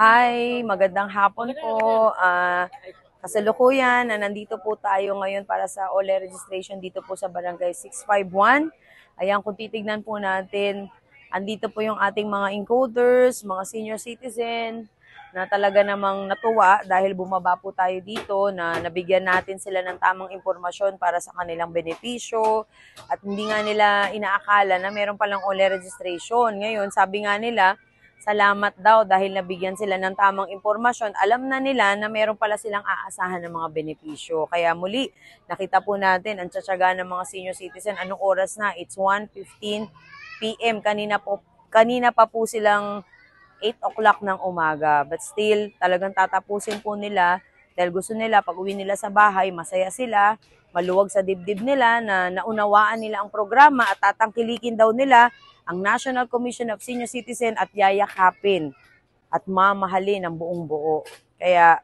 Hi, magandang hapon po. Kasalukuyan na nandito po tayo ngayon para sa OLE registration dito po sa Barangay 651. Ayan, kung titignan po natin, andito po yung ating mga encoders, mga senior citizen, na talaga namang natuwa dahil bumaba po tayo dito na nabigyan natin sila ng tamang impormasyon para sa kanilang benepisyo at hindi nga nila inaakala na meron palang OLE registration. Ngayon, sabi nga nila, salamat daw dahil nabigyan sila ng tamang impormasyon. Alam na nila na meron pala silang aasahan ng mga benepisyo. Kaya muli, nakita po natin ang tsatsaga ng mga senior citizen. Anong oras na? It's 1:15 p.m. Kanina pa po silang 8 o'clock ng umaga. But still, talagang tatapusin po nila dahil gusto nila pag uwi nila sa bahay, masaya sila, maluwag sa dibdib nila na naunawaan nila ang programa at tatangkilikin daw nila ang National Commission of Senior Citizen at yayakapin at mamahalin ang buong buo. Kaya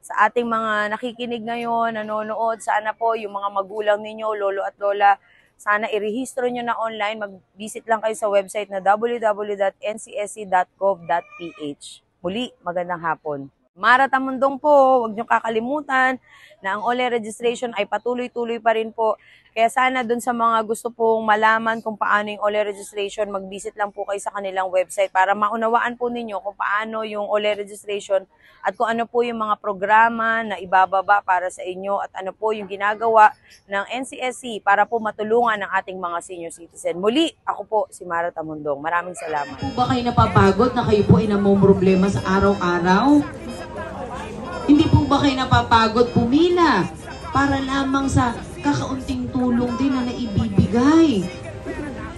sa ating mga nakikinig ngayon, nanonood, sana po yung mga magulang ninyo, lolo at lola, sana irehistro nyo na online. Mag-visit lang kayo sa website na www.ncsc.gov.ph. Muli, magandang hapon. Mara Tamundong po, huwag nyo kakalimutan na ang OLE registration ay patuloy-tuloy pa rin po. Kaya sana dun sa mga gusto pong malaman kung paano yung OLE registration, mag-visit lang po kayo sa kanilang website para maunawaan po ninyo kung paano yung OLE registration at kung ano po yung mga programa na ibababa para sa inyo at ano po yung ginagawa ng NCSC para po matulungan ang ating mga senior citizen. Muli, ako po si Mara Tamundong. Maraming salamat. Ba kayo napapagod na kayo po ay namomroblema sa araw-araw? Hindi po ba kayo napapagod pumila para lamang sa kakaunting tulong din na naibibigay?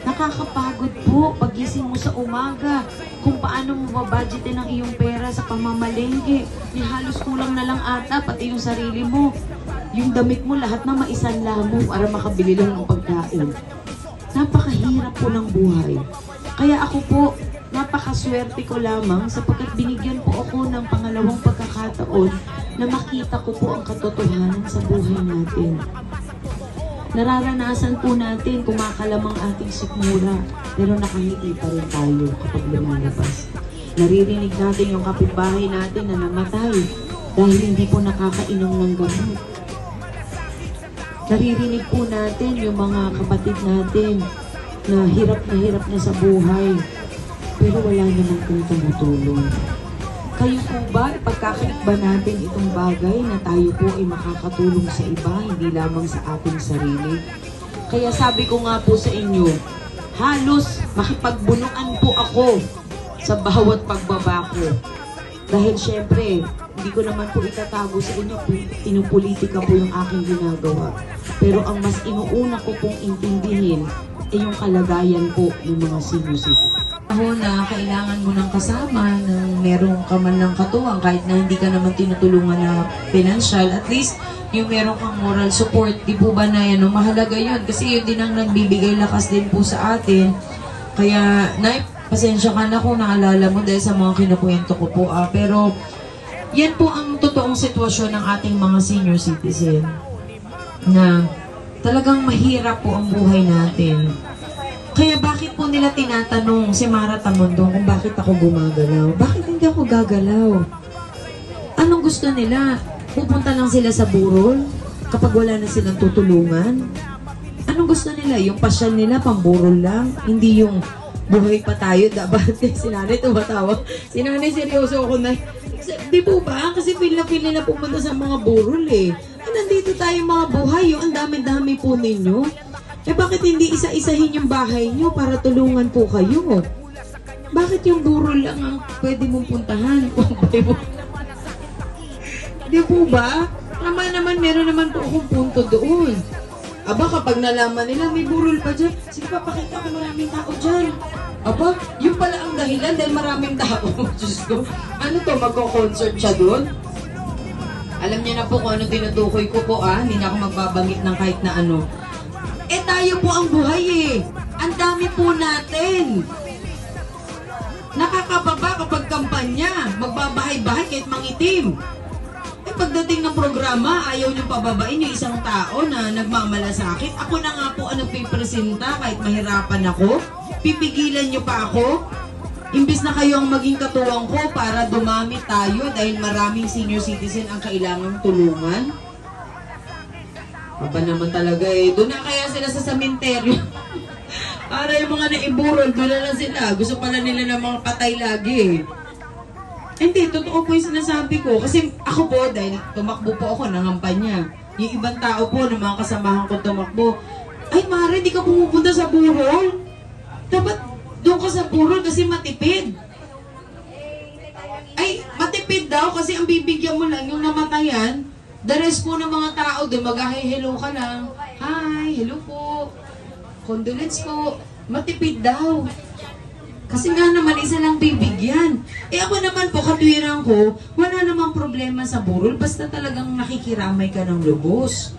Nakakapagod po pagising mo sa umaga kung paano mo babudgetin ang iyong pera sa pamamalengke. Ni halos kulang na lang ata pati yung sarili mo. Yung damit mo lahat na maisanla mo para makabili lang ng pagkain. Napakahirap po ng buhay. Kaya ako po, napakaswerte ko lamang sapagkat binigyan po ako ng pangalawang pagkakataon na makita ko po ang katotohanan sa buhay natin. Nararanasan po natin kumakalamang ating sikmura, pero nakangiti pa rin tayo kapag lumalabas. Naririnig natin yung kapitbahay natin na namatay dahil hindi po nakakainom ng gamot. Naririnig po natin yung mga kapatid natin na hirap na sa buhay, pero wala naman pong tumutulong. Kayo po ba, ipagkakait ba natin itong bagay na tayo po ay makakatulong sa iba, hindi lamang sa ating sarili? Kaya sabi ko nga po sa inyo, halos makipagbunuan po ako sa bawat pagbaba ko. Dahil syempre, hindi ko naman po itatago sa inyo kung pinupolitika po yung aking ginagawa. Pero ang mas inuuna ko pong intindihin ay yung kalagayan po ng mga senior citizens. Na kailangan mo ng kasama, ng merong ka man ng katuwang, kahit na hindi ka naman tinutulungan na financial, at least yung meron kang moral support, di po ba na yan, mahalaga yun, kasi yun din ang nagbibigay lakas din po sa atin. Kaya, pasensya ka na kung naalala mo dahil sa mga kinukwento ko po, pero yan po ang totoong sitwasyon ng ating mga senior citizen, na talagang mahirap po ang buhay natin. Kaya bakit po nila tinatanong si Mara Tamundong kung bakit ako gumagalaw? Bakit hindi ako gagalaw? Anong gusto nila? Pupunta lang sila sa burol kapag wala na silang tutulungan? Anong gusto nila? Yung pasyal nila pamburol lang? Hindi yung buhay pa tayo? Dapat si nanay tumatawa. Si nanay seryoso ako na. Di po ba? Kasi feel na pumunta sa mga burol eh. Nandito tayo mga buhay. Ang dami-dami po ninyo. Eh bakit hindi isa-isahin yung bahay nyo para tulungan po kayo? Bakit yung burol lang ang pwede mong puntahan? Di po ba? Tama naman, meron naman po akong punto doon. Aba, kapag nalaman nila may burol pa dyan, sige papakita ko maraming tao dyan. Aba, yun pala ang dahilan dahil maraming tao. Diyos ko, ano to, magko-concert siya doon? Alam niyo na po kung ano tinutukoy ko po hindi na ako magbabanggit ng kahit na ano. Eh tayo po ang buhay eh. Ang dami po natin. Nakakababa kapag kampanya. Magbabahay-bahay kahit mangitim. Eh pagdating ng programa, ayaw niyong pababain yung isang tao na nagmamalasakit. Ako na nga po ang nagpipresenta kahit mahirapan ako. Pipigilan niyo pa ako. Imbis na kayo ang maging katuwang ko para dumami tayo dahil maraming senior citizen ang kailangang tulungan. Papa naman talaga eh. Doon na kaya sila sa sementeryo. Para yung mga naiburol, doon na lang sila. Gusto pala nila ng mga patay lagi eh. Hindi, totoo po yung sinasabi ko. Kasi ako po, dahil tumakbo po ako ng kampanya. Yung ibang tao po, ng mga kasamahan ko tumakbo, ay Mare, di ka pumupunta sa burol. Dapat doon ka sa burol kasi matipid. Ay, matipid daw kasi ang bibigyan mo lang yung namatayan. The rest po ng mga tao doon, mag-hi-hello ka lang. Hi, hello po. Condolence po. Matipid daw. Kasi nga naman, isa lang bibigyan. Eh ako naman po, katwiran ko, wala namang problema sa burol, basta talagang nakikiramay ka ng lubos.